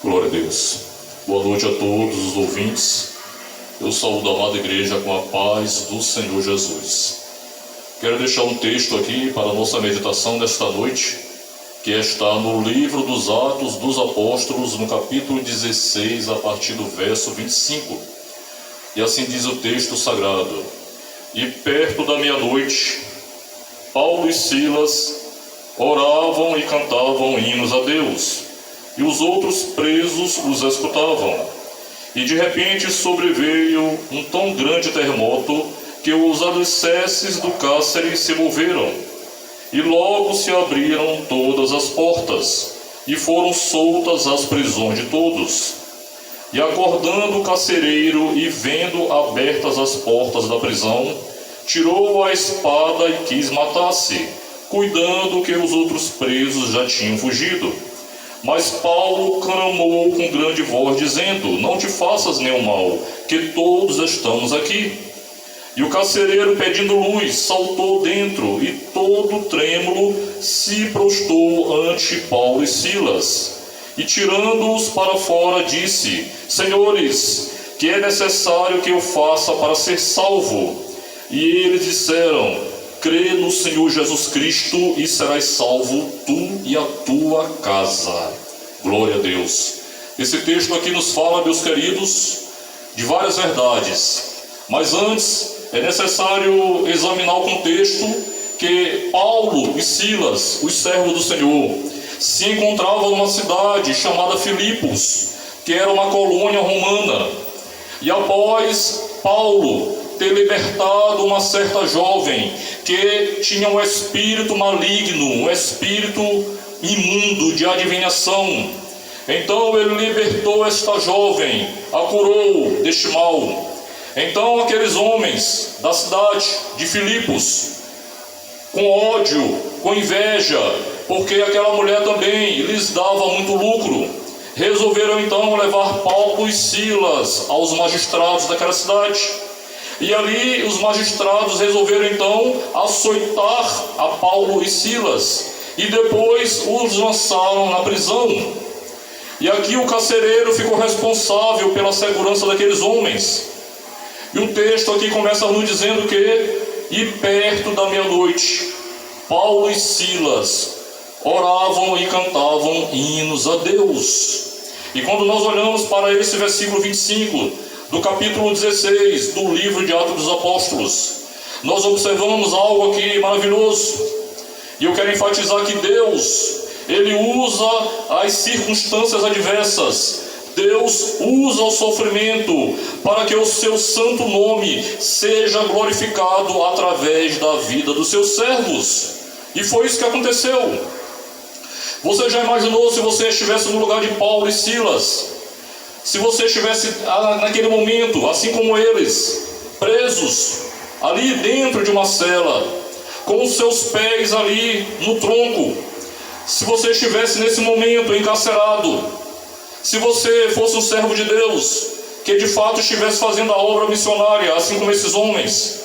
Glória a Deus. Boa noite a todos os ouvintes. Eu saúdo a amada igreja com a paz do Senhor Jesus. Quero deixar um texto aqui para a nossa meditação desta noite, que está no livro dos Atos dos Apóstolos, no capítulo 16, a partir do verso 25. E assim diz o texto sagrado: E perto da meia-noite, Paulo e Silas oravam e cantavam hinos a Deus, e os outros presos os escutavam. E de repente sobreveio um tão grande terremoto que os alicerces do cárcere se moveram, e logo se abriram todas as portas, e foram soltas as prisões de todos. E acordando o carcereiro e vendo abertas as portas da prisão, tirou a espada e quis matar-se, cuidando que os outros presos já tinham fugido. Mas Paulo clamou com grande voz, dizendo: Não te faças nenhum mal, que todos estamos aqui. E o carcereiro, pedindo luz, saltou dentro, e todo trêmulo se prostrou ante Paulo e Silas. E tirando-os para fora, disse: Senhores, que é necessário que eu faça para ser salvo? E eles disseram: Crê no Senhor Jesus Cristo e serás salvo, tu e a tua casa. Glória a Deus. Esse texto aqui nos fala, meus queridos, de várias verdades. Mas antes é necessário examinar o contexto que Paulo e Silas, os servos do Senhor, se encontravam numa cidade chamada Filipos, que era uma colônia romana. E após Paulo ter libertado uma certa jovem que tinha um espírito maligno, um espírito imundo de adivinhação, então ele libertou esta jovem, a curou deste mal. Então aqueles homens da cidade de Filipos, com ódio, com inveja, porque aquela mulher também lhes dava muito lucro, resolveram então levar Paulo e Silas aos magistrados daquela cidade. E ali os magistrados resolveram então açoitar a Paulo e Silas, e depois os lançaram na prisão. E aqui o carcereiro ficou responsável pela segurança daqueles homens. E o texto aqui começa nos dizendo que, e perto da meia-noite, Paulo e Silas oravam e cantavam hinos a Deus. E quando nós olhamos para esse versículo 25, do capítulo 16 do livro de Atos dos Apóstolos, nós observamos algo aqui maravilhoso. E eu quero enfatizar que Deus, Ele usa as circunstâncias adversas, Deus usa o sofrimento para que o seu santo nome seja glorificado através da vida dos seus servos. E foi isso que aconteceu. Você já imaginou se você estivesse no lugar de Paulo e Silas? Se você estivesse naquele momento, assim como eles, presos, ali dentro de uma cela, com os seus pés ali no tronco, se você estivesse nesse momento encarcerado, se você fosse um servo de Deus, que de fato estivesse fazendo a obra missionária, assim como esses homens,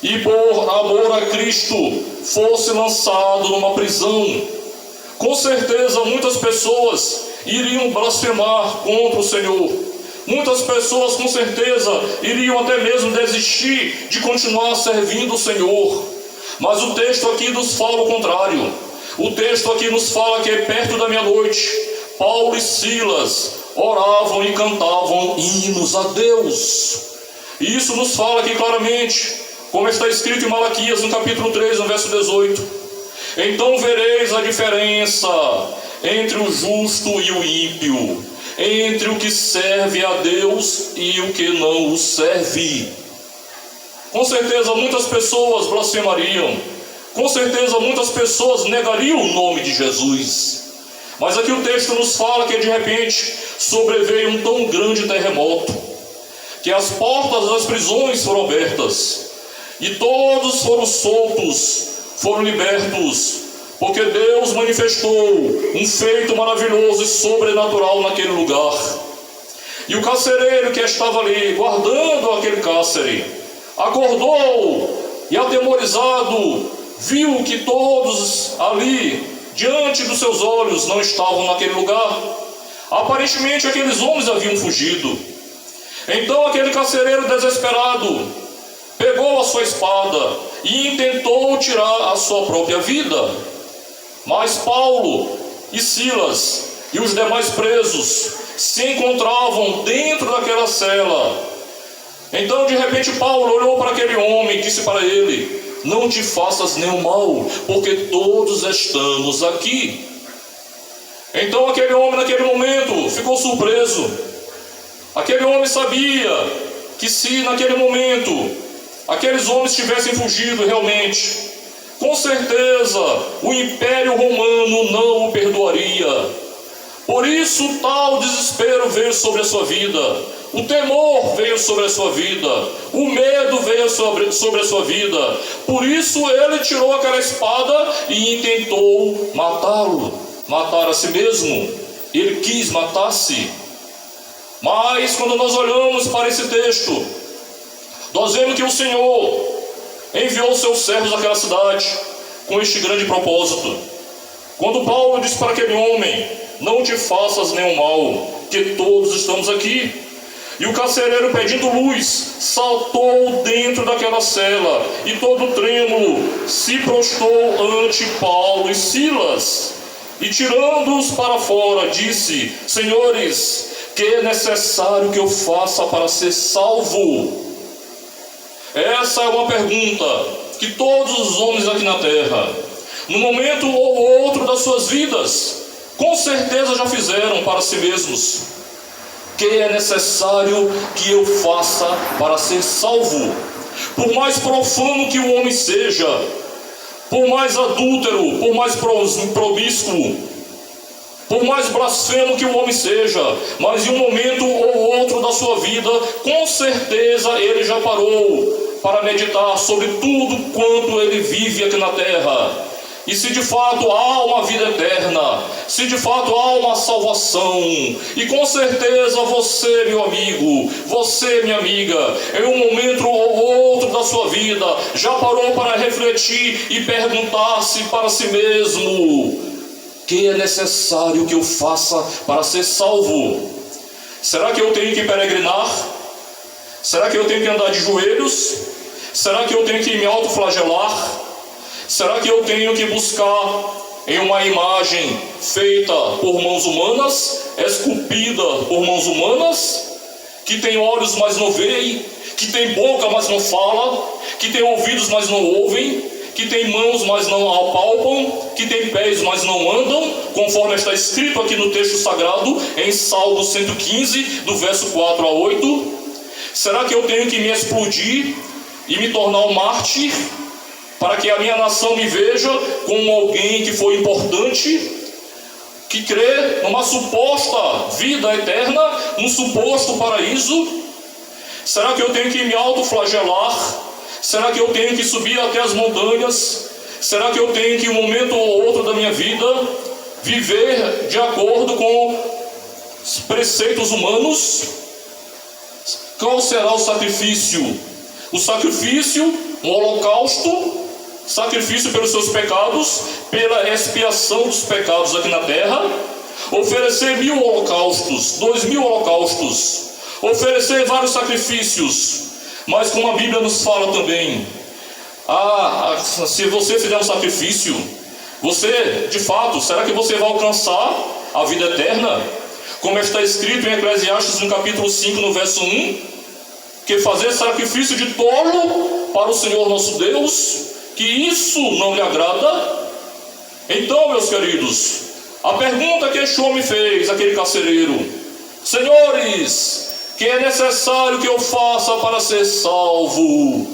e por amor a Cristo fosse lançado numa prisão, com certeza muitas pessoas iriam blasfemar contra o Senhor. Muitas pessoas com certeza iriam até mesmo desistir de continuar servindo o Senhor. Mas o texto aqui nos fala o contrário. O texto aqui nos fala que perto da meia-noite, Paulo e Silas oravam e cantavam hinos a Deus. E isso nos fala aqui claramente, como está escrito em Malaquias, no capítulo 3, no verso 18. Então vereis a diferença entre o justo e o ímpio, entre o que serve a Deus e o que não o serve. Com certeza muitas pessoas blasfemariam, com certeza muitas pessoas negariam o nome de Jesus. Mas aqui o texto nos fala que de repente sobreveio um tão grande terremoto, que as portas das prisões foram abertas, e todos foram soltos, foram libertos, porque Deus manifestou um feito maravilhoso e sobrenatural naquele lugar. E o carcereiro que estava ali, guardando aquele cárcere, acordou e, atemorizado, viu que todos ali, diante dos seus olhos, não estavam naquele lugar. Aparentemente aqueles homens haviam fugido. Então aquele carcereiro desesperado pegou a sua espada e intentou tirar a sua própria vida. Mas Paulo e Silas e os demais presos se encontravam dentro daquela cela. Então de repente Paulo olhou para aquele homem e disse para ele: não te faças nenhum mal, porque todos estamos aqui. Então aquele homem naquele momento ficou surpreso. Aquele homem sabia que se naquele momento aqueles homens tivessem fugido realmente, com certeza o Império Romano não o perdoaria. Por isso tal desespero veio sobre a sua vida, o temor veio sobre a sua vida, o medo veio sobre a sua vida. Por isso ele tirou aquela espada e intentou matá-lo, matar a si mesmo. Ele quis matar-se. Mas quando nós olhamos para esse texto, nós vemos que o Senhor enviou seus servos àquela cidade com este grande propósito. Quando Paulo disse para aquele homem: não te faças nenhum mal, que todos estamos aqui. E o carcereiro, pedindo luz, saltou dentro daquela cela e todo trêmulo se prostrou ante Paulo e Silas. E tirando-os para fora, disse: senhores, que é necessário que eu faça para ser salvo? Essa é uma pergunta que todos os homens aqui na terra, no momento ou outro das suas vidas, com certeza já fizeram para si mesmos. Que é necessário que eu faça para ser salvo? Por mais profano que o homem seja, por mais adúltero, por mais promíscuo, por mais blasfemo que o homem seja, mas em um momento ou outro da sua vida, com certeza ele já parou para meditar sobre tudo quanto ele vive aqui na terra. E se de fato há uma vida eterna, se de fato há uma salvação, e com certeza você, meu amigo, você, minha amiga, em um momento ou outro da sua vida, já parou para refletir e perguntar-se para si mesmo: que é necessário que eu faça para ser salvo? Será que eu tenho que peregrinar? Será que eu tenho que andar de joelhos? Será que eu tenho que me autoflagelar? Será que eu tenho que buscar em uma imagem feita por mãos humanas, esculpida por mãos humanas, que tem olhos, mas não veem, que tem boca, mas não fala, que tem ouvidos, mas não ouvem, que tem mãos, mas não apalpam, que tem pés, mas não andam, conforme está escrito aqui no texto sagrado, em Salmo 115, do verso 4 a 8? Será que eu tenho que me explodir e me tornar um mártir, para que a minha nação me veja como alguém que foi importante, que crê numa suposta vida eterna, num suposto paraíso? Será que eu tenho que me autoflagelar? Será que eu tenho que subir até as montanhas? Será que eu tenho que, um momento ou outro da minha vida, viver de acordo com os preceitos humanos? Qual será o sacrifício? O sacrifício, um holocausto, sacrifício pelos seus pecados, pela expiação dos pecados aqui na terra, oferecer 1000 holocaustos, 2000 holocaustos, oferecer vários sacrifícios, mas como a Bíblia nos fala também, se você fizer um sacrifício, você, de fato, será que você vai alcançar a vida eterna? Como está escrito em Eclesiastes no capítulo 5, no verso 1, que fazer sacrifício de tolo para o Senhor nosso Deus, que isso não lhe agrada? Então, meus queridos, a pergunta que este homem fez, aquele carcereiro: senhores, que é necessário que eu faça para ser salvo?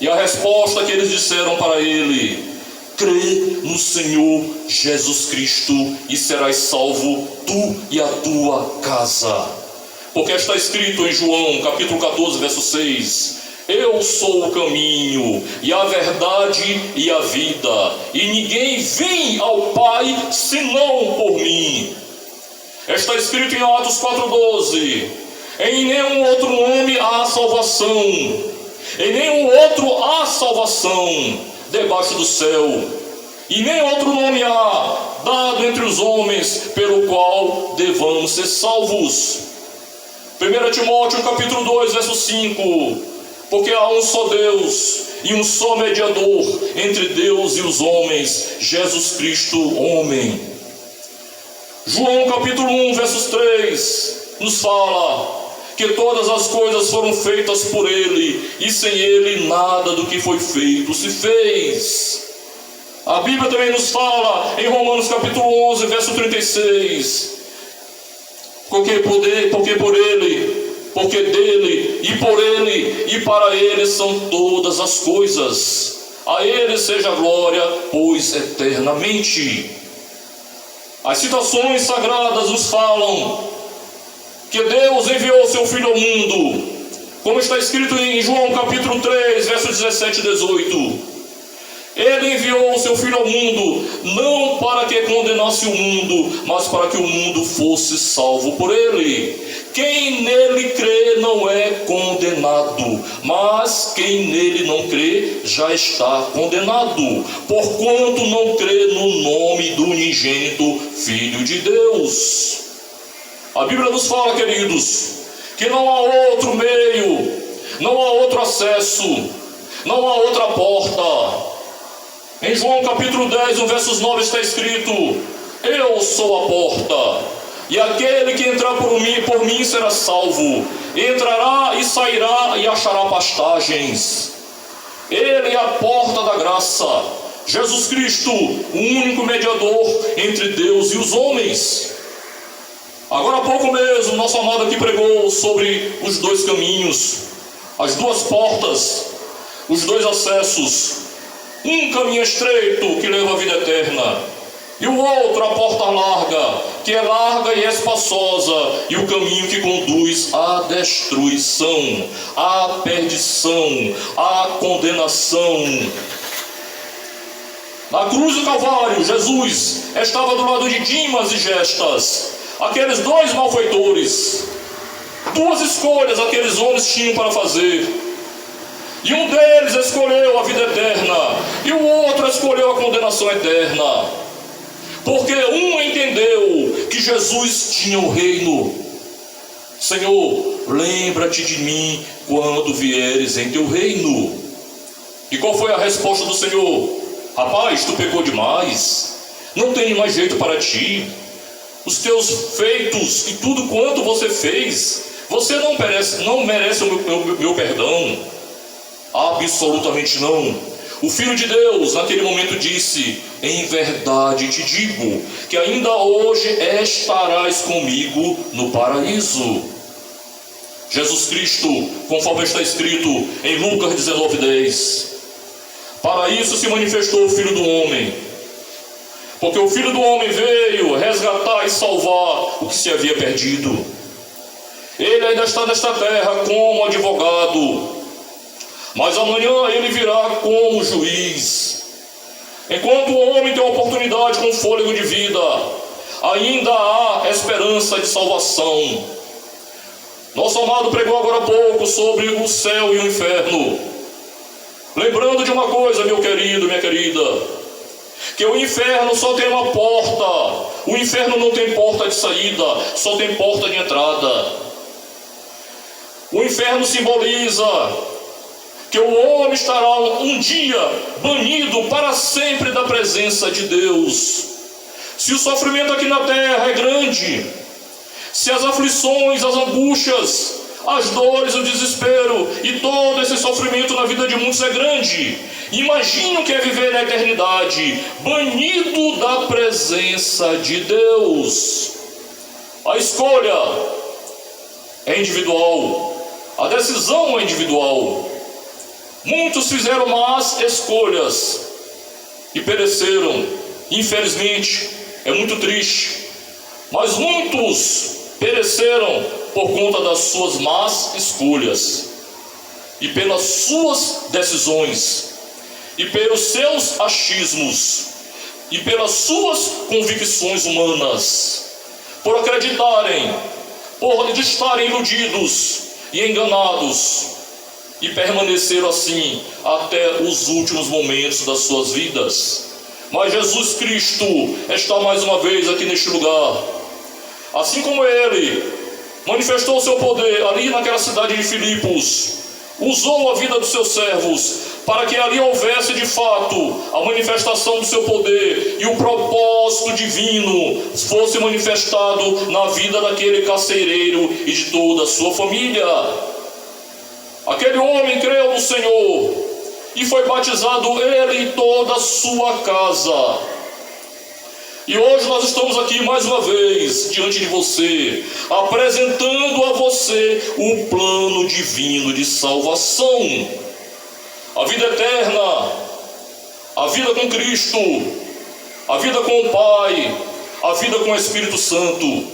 E a resposta que eles disseram para ele: crê no Senhor Jesus Cristo e serás salvo, tu e a tua casa. Porque está escrito em João capítulo 14, verso 6: eu sou o caminho e a verdade e a vida, e ninguém vem ao Pai senão por mim. Está escrito em Atos 4,12: em nenhum outro nome há salvação, em nenhum outro há salvação debaixo do céu, e nem outro nome há dado entre os homens pelo qual devamos ser salvos. 1 Timóteo capítulo 2, verso 5: porque há um só Deus e um só mediador entre Deus e os homens, Jesus Cristo, homem. João capítulo 1, versos 3, nos fala que todas as coisas foram feitas por Ele, e sem Ele nada do que foi feito se fez. A Bíblia também nos fala em Romanos capítulo 11, verso 36, porque por Ele, porque dele, e por Ele, e para Ele são todas as coisas. A Ele seja a glória, pois eternamente. As citações sagradas nos falam que Deus enviou seu Filho ao mundo, como está escrito em João capítulo 3, versos 17 e 18. Ele enviou o seu Filho ao mundo, não para que condenasse o mundo, mas para que o mundo fosse salvo por Ele. Quem nele crê não é condenado, mas quem nele não crê já está condenado, porquanto não crê no nome do unigênito Filho de Deus. A Bíblia nos fala, queridos, que não há outro meio, não há outro acesso, não há outra porta. Em João capítulo 10, no versos 9 está escrito: eu sou a porta, e aquele que entrar por mim será salvo, entrará e sairá e achará pastagens. Ele é a porta da graça, Jesus Cristo, o único mediador entre Deus e os homens. Agora há pouco mesmo, nosso amado aqui pregou sobre os dois caminhos, as duas portas, os dois acessos. Um caminho estreito que leva à vida eterna, e o outro a porta larga, que é larga e espaçosa, e o caminho que conduz à destruição, à perdição, à condenação. Na cruz do Calvário, Jesus estava do lado de Dimas e Gestas, aqueles dois malfeitores. Duas escolhas aqueles homens tinham para fazer. E um deles escolheu a vida eterna, e o outro escolheu a condenação eterna. Porque um entendeu que Jesus tinha o reino. Senhor, lembra-te de mim quando vieres em teu reino. E qual foi a resposta do Senhor? Rapaz, tu pecou demais, não tem mais jeito para ti. Os teus feitos e tudo quanto você fez, você não merece o meu perdão. Absolutamente não. O Filho de Deus naquele momento disse: em verdade te digo, que ainda hoje estarás comigo no paraíso. Jesus Cristo, conforme está escrito em Lucas 19:10, para isso se manifestou o Filho do Homem, porque o Filho do Homem veio resgatar e salvar o que se havia perdido. Ele ainda está nesta terra como advogado, mas amanhã ele virá como juiz. Enquanto o homem tem a oportunidade com fôlego de vida, ainda há esperança de salvação. Nosso amado pregou agora há pouco sobre o céu e o inferno. Lembrando de uma coisa, meu querido, minha querida, que o inferno só tem uma porta. O inferno não tem porta de saída, só tem porta de entrada. O inferno simboliza que o homem estará um dia banido para sempre da presença de Deus. Se o sofrimento aqui na terra é grande, se as aflições, as angústias, as dores, o desespero e todo esse sofrimento na vida de muitos é grande, imagine o que é viver na eternidade, banido da presença de Deus. A escolha é individual, a decisão é individual. Muitos fizeram más escolhas e pereceram. Infelizmente, é muito triste. Mas muitos pereceram por conta das suas más escolhas e pelas suas decisões e pelos seus achismos e pelas suas convicções humanas, por acreditarem, por estarem iludidos e enganados, e permaneceram assim até os últimos momentos das suas vidas. Mas Jesus Cristo está mais uma vez aqui neste lugar Assim como ele manifestou o seu poder ali naquela cidade de Filipos, usou a vida dos seus servos para que ali houvesse de fato a manifestação do seu poder e o propósito divino fosse manifestado na vida daquele carcereiro e de toda a sua família. Aquele homem creu no Senhor e foi batizado ele e toda a sua casa. E hoje nós estamos aqui mais uma vez diante de você, apresentando a você o plano divino de salvação, a vida eterna, a vida com Cristo, a vida com o Pai, a vida com o Espírito Santo,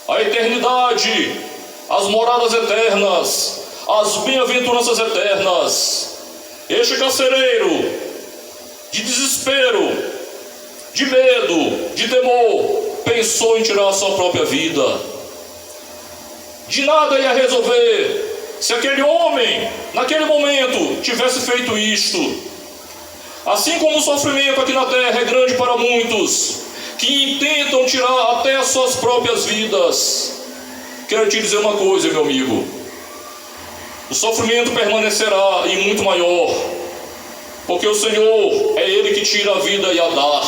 a eternidade, as moradas eternas, as bem-aventuranças eternas. Este carcereiro de desespero, de medo, de temor, pensou em tirar a sua própria vida. De nada ia resolver se aquele homem, naquele momento, tivesse feito isto. Assim como o sofrimento aqui na terra é grande para muitos, que intentam tirar até as suas próprias vidas, quero te dizer uma coisa, meu amigo: o sofrimento permanecerá e muito maior, porque o Senhor é Ele que tira a vida e a dá,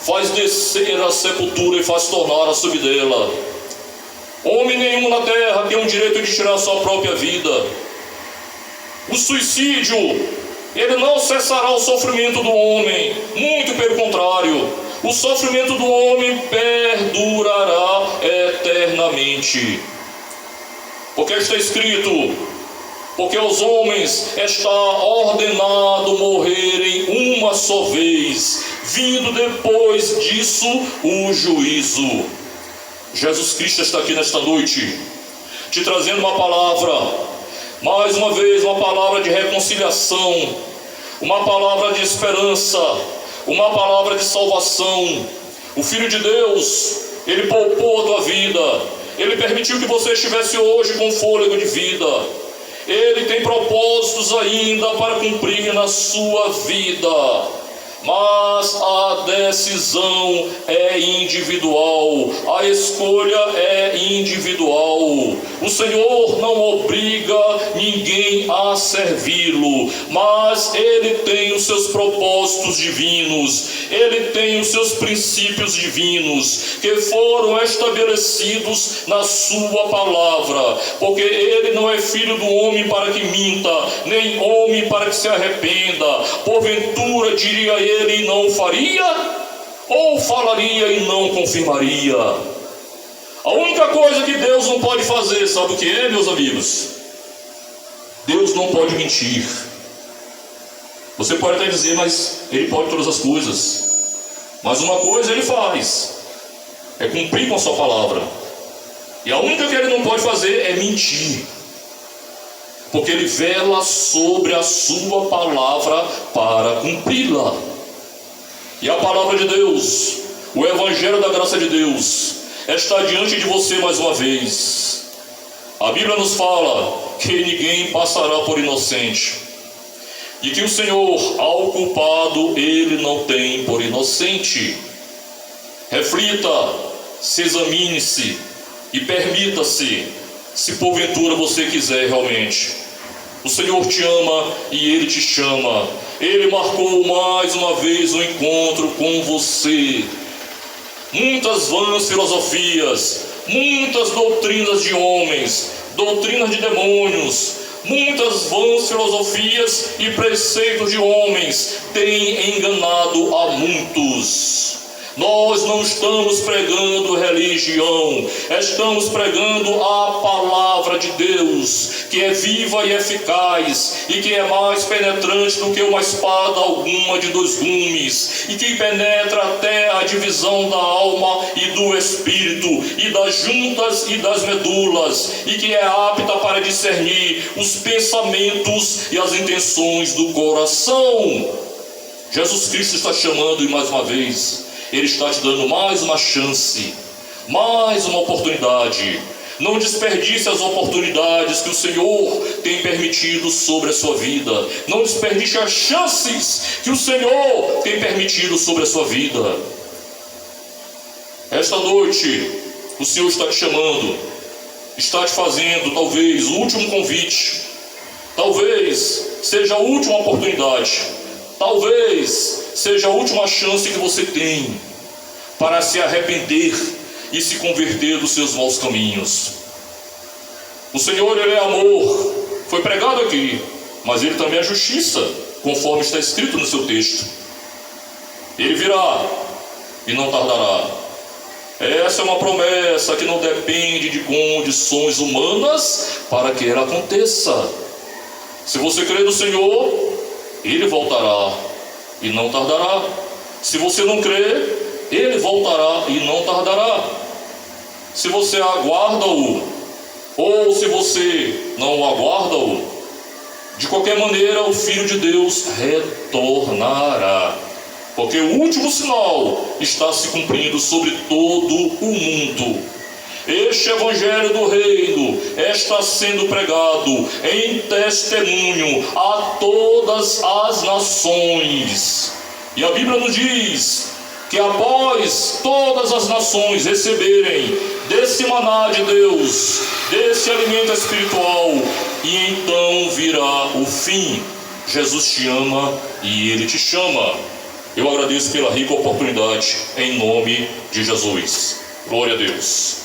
faz descer a sepultura e faz tornar a subir dela. Homem nenhum na terra tem o direito de tirar a sua própria vida. O suicídio, ele não cessará o sofrimento do homem, muito pelo contrário, o sofrimento do homem perdurará eternamente. Porque está escrito: porque aos homens está ordenado morrerem uma só vez, vindo depois disso o juízo. Jesus Cristo está aqui nesta noite, te trazendo uma palavra, mais uma vez uma palavra de reconciliação, uma palavra de esperança, uma palavra de salvação. O Filho de Deus, Ele poupou a tua vida, Ele permitiu que você estivesse hoje com fôlego de vida. Ele tem propósitos ainda para cumprir na sua vida, mas a decisão é individual, a escolha é individual. O Senhor não obriga ninguém a servi-lo, mas Ele tem os seus propósitos divinos, Ele tem os seus princípios divinos, que foram estabelecidos na sua palavra, porque Ele não é filho do homem para que minta, nem homem para que se arrependa. Porventura, diria Ele, não faria, ou falaria e não confirmaria? A única coisa que Deus não pode fazer, sabe o que é, meus amigos? Deus não pode mentir. Você pode até dizer, mas Ele pode todas as coisas. Mas uma coisa Ele faz, é cumprir com a sua palavra. E a única que Ele não pode fazer é mentir, porque Ele vela sobre a sua palavra para cumpri-la. E a palavra de Deus, o Evangelho da graça de Deus, está diante de você mais uma vez. A Bíblia nos fala que ninguém passará por inocente, e que o Senhor, ao culpado, Ele não tem por inocente. Reflita, se examine-se e permita-se, se porventura você quiser realmente. O Senhor te ama e Ele te chama. Ele marcou mais uma vez um encontro com você. Muitas vãs filosofias, muitas doutrinas de homens, doutrinas de demônios, muitas vãs filosofias e preceitos de homens têm enganado a muitos. Nós não estamos pregando religião, estamos pregando a palavra de Deus, que é viva e eficaz, e que é mais penetrante do que uma espada alguma de dois gumes, e que penetra até a divisão da alma e do espírito, e das juntas e das medulas, e que é apta para discernir os pensamentos e as intenções do coração. Jesus Cristo está chamando, e mais uma vez Ele está te dando mais uma chance, mais uma oportunidade. Não desperdice as oportunidades que o Senhor tem permitido sobre a sua vida. Não desperdice as chances que o Senhor tem permitido sobre a sua vida. Esta noite, O Senhor está te chamando, está te fazendo talvez o último convite, talvez seja a última oportunidade, talvez seja a última chance que você tem para se arrepender e se converter dos seus maus caminhos. O Senhor, Ele é amor, foi pregado aqui, mas Ele também é justiça, conforme está escrito no seu texto. Ele virá e não tardará. Essa é uma promessa que não depende de condições humanas para que ela aconteça. Se você crê no Senhor, Ele voltará e não tardará. Se você não crê, Ele voltará e não tardará. Se você aguarda-o, ou se você não aguarda-o, de qualquer maneira o Filho de Deus retornará. Porque o último sinal está se cumprindo sobre todo o mundo. Este Evangelho do Reino está sendo pregado em testemunho a todas as nações. E a Bíblia nos diz que após todas as nações receberem desse maná de Deus, desse alimento espiritual, e então virá o fim. Jesus te ama e Ele te chama. Eu agradeço pela rica oportunidade, em nome de Jesus. Glória a Deus.